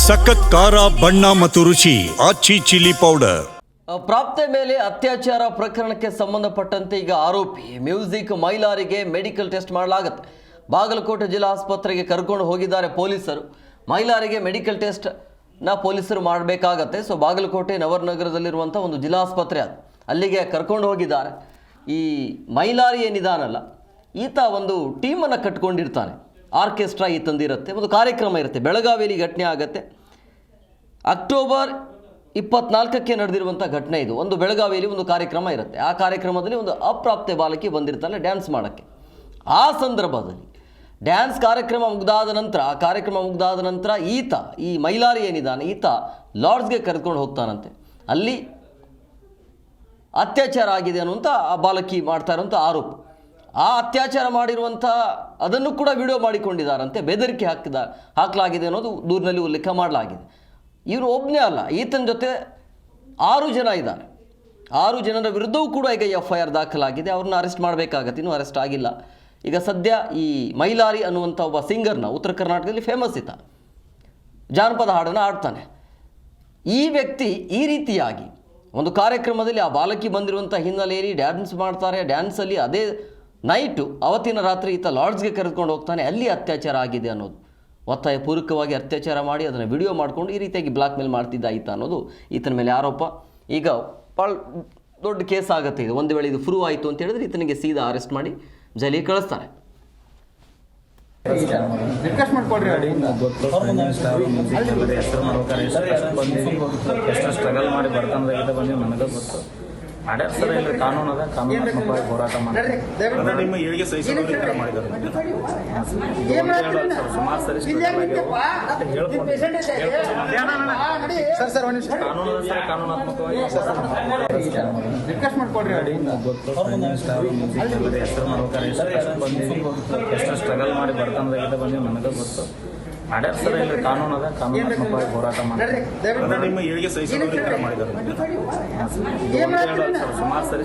ಸಖತ್ ಖಾರ ಬಣ್ಣ ಮತ್ತು ರುಚಿ ಆಚಿ ಚಿಲ್ಲಿ ಪೌಡರ್. ಪ್ರಾಪ್ತೆ ಮೇಲೆ ಅತ್ಯಾಚಾರ ಪ್ರಕರಣಕ್ಕೆ ಸಂಬಂಧಪಟ್ಟಂತೆ ಈಗ ಆರೋಪಿ ಮ್ಯೂಸಿಕ್ ಮೈಲಾರಿಗೆ ಮೆಡಿಕಲ್ ಟೆಸ್ಟ್ ಮಾಡಲಾಗುತ್ತೆ. ಬಾಗಲಕೋಟೆ ಜಿಲ್ಲಾ ಆಸ್ಪತ್ರೆಗೆ ಕರ್ಕೊಂಡು ಹೋಗಿದ್ದಾರೆ ಪೊಲೀಸರು. ಮೈಲಾರಿಗೆ ಮೆಡಿಕಲ್ ಟೆಸ್ಟ್ ಪೊಲೀಸರು ಮಾಡಬೇಕಾಗತ್ತೆ. ಸೊ ಬಾಗಲಕೋಟೆ ನವನಗರದಲ್ಲಿರುವಂಥ ಒಂದು ಜಿಲ್ಲಾ ಆಸ್ಪತ್ರೆ ಅದು, ಅಲ್ಲಿಗೆ ಕರ್ಕೊಂಡು ಹೋಗಿದ್ದಾರೆ. ಈ ಮೈಲಾರಿ ಏನಿದಾನಲ್ಲ, ಈತ ಒಂದು ಟೀಮನ್ನು ಕಟ್ಕೊಂಡಿರ್ತಾನೆ. ಆರ್ಕೆಸ್ಟ್ರಾ ಈತಂದಿರುತ್ತೆ, ಒಂದು ಕಾರ್ಯಕ್ರಮ ಇರುತ್ತೆ. ಬೆಳಗಾವಿಯಲ್ಲಿ ಘಟನೆ ಆಗುತ್ತೆ. ಅಕ್ಟೋಬರ್ 24ಕ್ಕೆ ನಡೆದಿರುವಂಥ ಘಟನೆ ಇದು. ಒಂದು ಬೆಳಗಾವಿಯಲ್ಲಿ ಒಂದು ಕಾರ್ಯಕ್ರಮ ಇರುತ್ತೆ. ಆ ಕಾರ್ಯಕ್ರಮದಲ್ಲಿ ಒಂದು ಅಪ್ರಾಪ್ತೆ ಬಾಲಕಿ ಬಂದಿರ್ತಾನೆ ಡ್ಯಾನ್ಸ್ ಮಾಡೋಕ್ಕೆ. ಆ ಸಂದರ್ಭದಲ್ಲಿ ಡ್ಯಾನ್ಸ್ ಕಾರ್ಯಕ್ರಮ ಮುಗ್ದಾದ ನಂತರ ಈತ, ಈ ಮೈಲಾರಿ ಏನಿದ್ದಾನೆ, ಈತ ಲಾಡ್ಜ್ಗೆ ಕರೆದುಕೊಂಡು ಹೋಗ್ತಾನಂತೆ. ಅಲ್ಲಿ ಅತ್ಯಾಚಾರ ಆಗಿದೆ ಅನ್ನುವಂಥ ಆ ಬಾಲಕಿ ಮಾಡ್ತಾ ಇರುವಂಥ ಆರೋಪ. ಆ ಅತ್ಯಾಚಾರ ಮಾಡಿರುವಂಥ ಅದನ್ನು ಕೂಡ ವಿಡಿಯೋ ಮಾಡಿಕೊಂಡಿದ್ದಾರಂತೆ. ಬೆದರಿಕೆ ಹಾಕಲಾಗಿದೆ ಅನ್ನೋದು ದೂರಿನಲ್ಲಿ ಉಲ್ಲೇಖ ಮಾಡಲಾಗಿದೆ. ಇವರು ಒಬ್ಬನೇ ಅಲ್ಲ, ಈತನ ಜೊತೆ 6 ಜನ ಇದ್ದಾರೆ. 6 ಜನರ ವಿರುದ್ಧವೂ ಕೂಡ ಈಗ FIR ದಾಖಲಾಗಿದೆ. ಅವ್ರನ್ನ ಅರೆಸ್ಟ್ ಮಾಡಬೇಕಾಗತ್ತೆ, ಇನ್ನೂ ಅರೆಸ್ಟ್ ಆಗಿಲ್ಲ. ಈಗ ಸದ್ಯ ಈ ಮೈಲಾರಿ ಅನ್ನುವಂಥ ಒಬ್ಬ ಸಿಂಗರ್ನ ಉತ್ತರ ಕರ್ನಾಟಕದಲ್ಲಿ ಫೇಮಸ್ ಈತ, ಜಾನಪದ ಹಾಡನ್ನು ಆಡ್ತಾನೆ. ಈ ವ್ಯಕ್ತಿ ಈ ರೀತಿಯಾಗಿ ಒಂದು ಕಾರ್ಯಕ್ರಮದಲ್ಲಿ ಆ ಬಾಲಕಿ ಬಂದಿರುವಂಥ ಹಿನ್ನೆಲೆಯಲ್ಲಿ ಡ್ಯಾನ್ಸ್ ಮಾಡ್ತಾರೆ. ಡ್ಯಾನ್ಸಲ್ಲಿ ಅದೇ ನೈಟು ಅವತ್ತಿನ ರಾತ್ರಿ ಈತ ಲಾಡ್ಜ್ಗೆ ಕರೆದುಕೊಂಡು ಹೋಗ್ತಾನೆ. ಅಲ್ಲಿ ಅತ್ಯಾಚಾರ ಆಗಿದೆ ಅನ್ನೋದು, ಒತ್ತಾಯ ಪೂರ್ವಕವಾಗಿ ಅತ್ಯಾಚಾರ ಮಾಡಿ ಅದನ್ನು ವಿಡಿಯೋ ಮಾಡಿಕೊಂಡು ಈ ರೀತಿಯಾಗಿ ಬ್ಲಾಕ್ ಮೇಲ್ ಮಾಡ್ತಿದ್ದ ಈತ ಅನ್ನೋದು ಈತನ ಮೇಲೆ ಆರೋಪ. ಈಗ ಭಾಳ ದೊಡ್ಡ ಕೇಸ್ ಆಗುತ್ತೆ ಇದು. ಒಂದು ವೇಳೆ ಇದು ಪ್ರೂವ್ ಆಯಿತು ಅಂತ ಹೇಳಿದ್ರೆ ಈತನಿಗೆ ಸೀದಾ ಅರೆಸ್ಟ್ ಮಾಡಿ ಜೈಲಿಗೆ ಕಳಿಸ್ತಾರೆ. ಎಷ್ಟು ಸ್ಟ್ರಗಲ್ ಮಾಡಿ ಬರ್ತಂದಾಗಿದೆ ಬಂದು ನನಗೆ ಗೊತ್ತು. ಮಾಡ್ಯಾರ ಸರ್, ಇಲ್ಲಿ ಕಾನೂನು ಅದ, ಕಾನೂನಾತ್ಮಕವಾಗಿ ಹೋರಾಟ ಮಾಡ್ತಾರೆ. ಸುಮಾರು ಸರಿ ಕಾನೂನಾತ್ಮಕವಾಗಿ ಹೆಸರು ಮಾಡ್ಬೇಕಾರೆ ಎಷ್ಟು ಸ್ಟ್ರಗಲ್ ಮಾಡಿ ಬರ್ತಂದಾಗಿದೆ ಬಂದು ನನಗೆ ಗೊತ್ತು. ಮಾಡ್ಯಾರ ಸರ್, ಇಲ್ಲಿ ಕಾನೂನು ಅದ, ಕಾನೂನಾತ್ಮಕವಾಗಿ ಹೋರಾಟ ಮಾಡ್ತಾರೆ. ಸುಮಾರು ಸರಿ